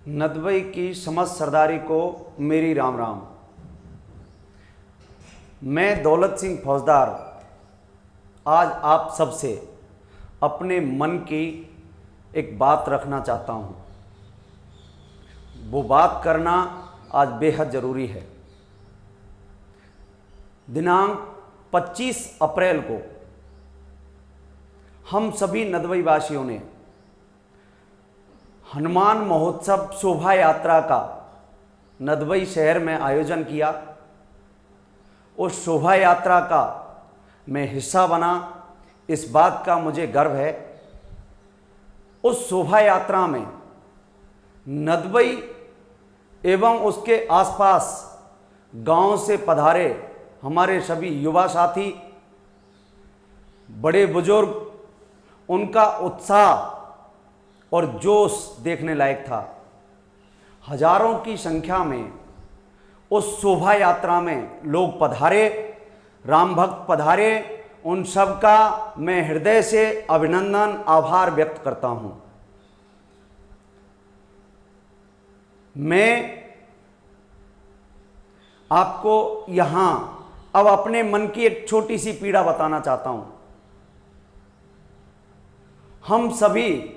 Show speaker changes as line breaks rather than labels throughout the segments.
नदबई की समस्त सरदारी को मेरी राम राम। मैं दौलत सिंह फौजदार आज आप सबसे अपने मन की एक बात रखना चाहता हूँ। वो बात करना आज बेहद ज़रूरी है। दिनांक 25 अप्रैल को हम सभी नदबई वासियों ने हनुमान महोत्सव शोभा यात्रा का नदबई शहर में आयोजन किया। उस शोभा यात्रा का मैं हिस्सा बना, इस बात का मुझे गर्व है। उस शोभा यात्रा में नदबई एवं उसके आसपास गांव से पधारे हमारे सभी युवा साथी, बड़े बुजुर्ग, उनका उत्साह और जोश देखने लायक था। हजारों की संख्या में उस शोभा यात्रा में लोग पधारे, राम भक्त पधारे। उन सब का मैं हृदय से अभिनंदन, आभार व्यक्त करता हूं। मैं आपको यहां अब अपने मन की एक छोटी सी पीड़ा बताना चाहता हूं। हम सभी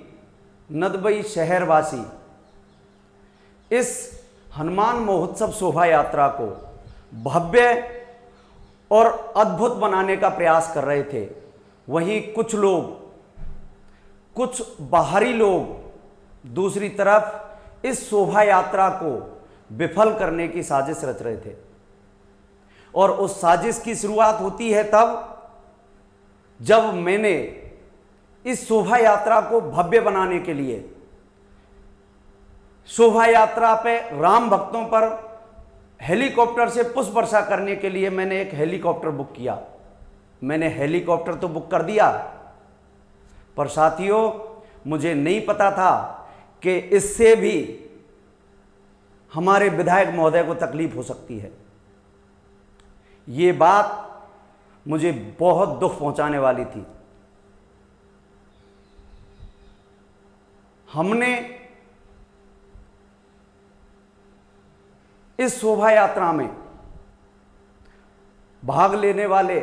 नदबई शहरवासी इस हनुमान महोत्सव शोभा यात्रा को भव्य और अद्भुत बनाने का प्रयास कर रहे थे। वहीं कुछ लोग, कुछ बाहरी लोग दूसरी तरफ इस शोभा यात्रा को विफल करने की साजिश रच रहे थे। और उस साजिश की शुरुआत होती है तब जब मैंने इस शोभा यात्रा को भव्य बनाने के लिए, शोभा यात्रा पे राम भक्तों पर हेलीकॉप्टर से पुष्प वर्षा करने के लिए मैंने एक हेलीकॉप्टर बुक किया। मैंने हेलीकॉप्टर तो बुक कर दिया, पर साथियों मुझे नहीं पता था कि इससे भी हमारे विधायक महोदय को तकलीफ हो सकती है। ये बात मुझे बहुत दुख पहुंचाने वाली थी। हमने इस शोभा यात्रा में भाग लेने वाले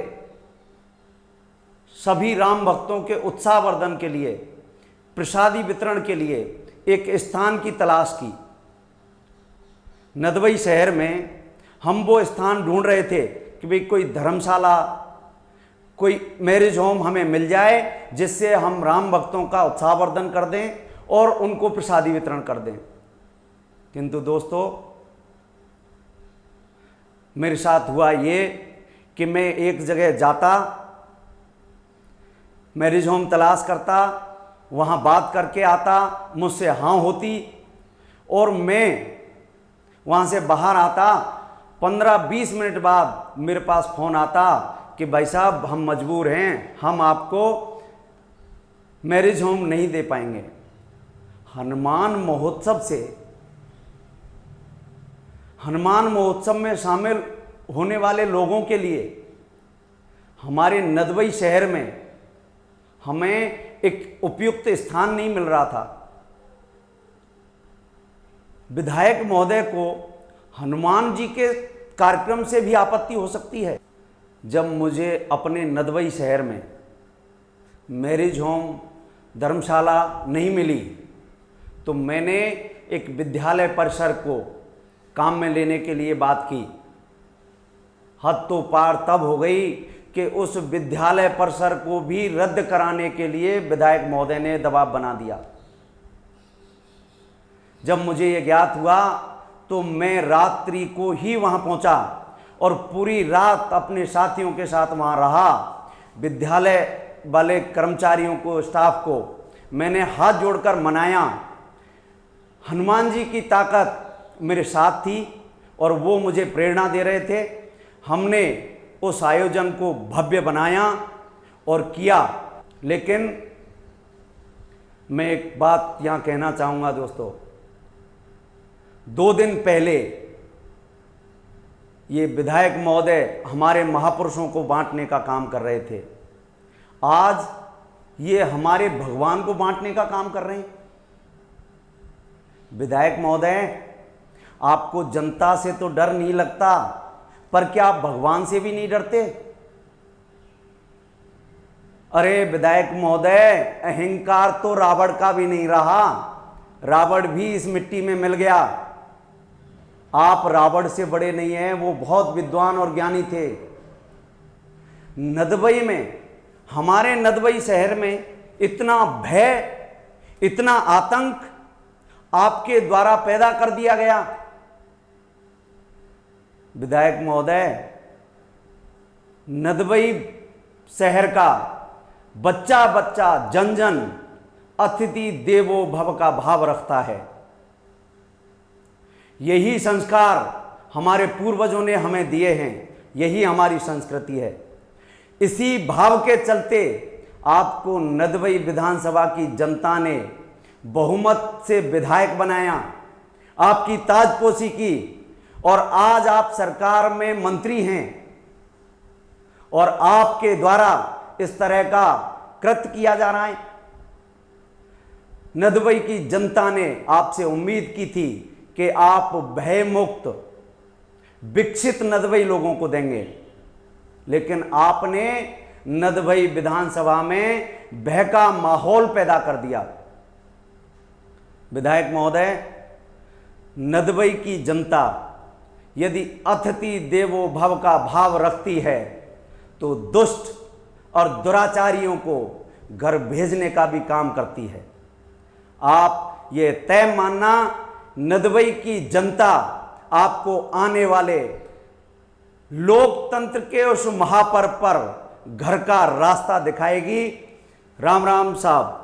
सभी राम भक्तों के उत्साहवर्धन के लिए, प्रसादी वितरण के लिए एक स्थान की तलाश की। नदबई शहर में हम वो स्थान ढूंढ रहे थे कि भाई कोई धर्मशाला, कोई मैरिज होम हमें मिल जाए जिससे हम राम भक्तों का उत्साहवर्धन कर दें और उनको प्रसादी वितरण कर दें। किंतु दोस्तों, मेरे साथ हुआ ये कि मैं एक जगह जाता, मैरिज होम तलाश करता, वहाँ बात करके आता, मुझसे हाँ होती और मैं वहाँ से बाहर आता। 15-20 मिनट बाद मेरे पास फ़ोन आता कि भाई साहब हम मजबूर हैं, हम आपको मैरिज होम नहीं दे पाएंगे। हनुमान महोत्सव से, हनुमान महोत्सव में शामिल होने वाले लोगों के लिए हमारे नदबई शहर में हमें एक उपयुक्त स्थान नहीं मिल रहा था। विधायक महोदय को हनुमान जी के कार्यक्रम से भी आपत्ति हो सकती है। जब मुझे अपने नदबई शहर में मैरिज होम, धर्मशाला नहीं मिली तो मैंने एक विद्यालय परिसर को काम में लेने के लिए बात की। हद तो पार तब हो गई कि उस विद्यालय परिसर को भी रद्द कराने के लिए विधायक महोदय ने दबाव बना दिया। जब मुझे यह ज्ञात हुआ तो मैं रात्रि को ही वहां पहुंचा और पूरी रात अपने साथियों के साथ वहां रहा। विद्यालय वाले कर्मचारियों को, स्टाफ को मैंने हाथ जोड़कर मनाया। हनुमान जी की ताकत मेरे साथ थी और वो मुझे प्रेरणा दे रहे थे। हमने उस आयोजन को भव्य बनाया और किया। लेकिन मैं एक बात यहाँ कहना चाहूँगा दोस्तों, 2 दिन पहले ये विधायक महोदय हमारे महापुरुषों को बांटने का काम कर रहे थे, आज ये हमारे भगवान को बांटने का काम कर रहे हैं। विधायक महोदय, आपको जनता से तो डर नहीं लगता, पर क्या आप भगवान से भी नहीं डरते? अरे विधायक महोदय, अहंकार तो रावण का भी नहीं रहा, रावण भी इस मिट्टी में मिल गया। आप रावण से बड़े नहीं हैं, वो बहुत विद्वान और ज्ञानी थे। नदबई में, हमारे नदबई शहर में इतना भय, इतना आतंक आपके द्वारा पैदा कर दिया गया। विधायक महोदय, नदबई शहर का बच्चा बच्चा, जन जन अतिथि देवो भव का भाव रखता है। यही संस्कार हमारे पूर्वजों ने हमें दिए हैं, यही हमारी संस्कृति है। इसी भाव के चलते आपको नदबई विधानसभा की जनता ने बहुमत से विधायक बनाया, आपकी ताजपोशी की, और आज आप सरकार में मंत्री हैं और आपके द्वारा इस तरह का कृत्य किया जा रहा है। नदबई की जनता ने आपसे उम्मीद की थी कि आप भयमुक्त विकसित नदबई लोगों को देंगे, लेकिन आपने नदबई विधानसभा में भय का माहौल पैदा कर दिया। विधायक महोदय, नदबई की जनता यदि अतिथि देवो भव का भाव रखती है तो दुष्ट और दुराचारियों को घर भेजने का भी काम करती है। आप ये तय मानना, नदबई की जनता आपको आने वाले लोकतंत्र के उस महापर्व पर घर का रास्ता दिखाएगी। राम राम साहब।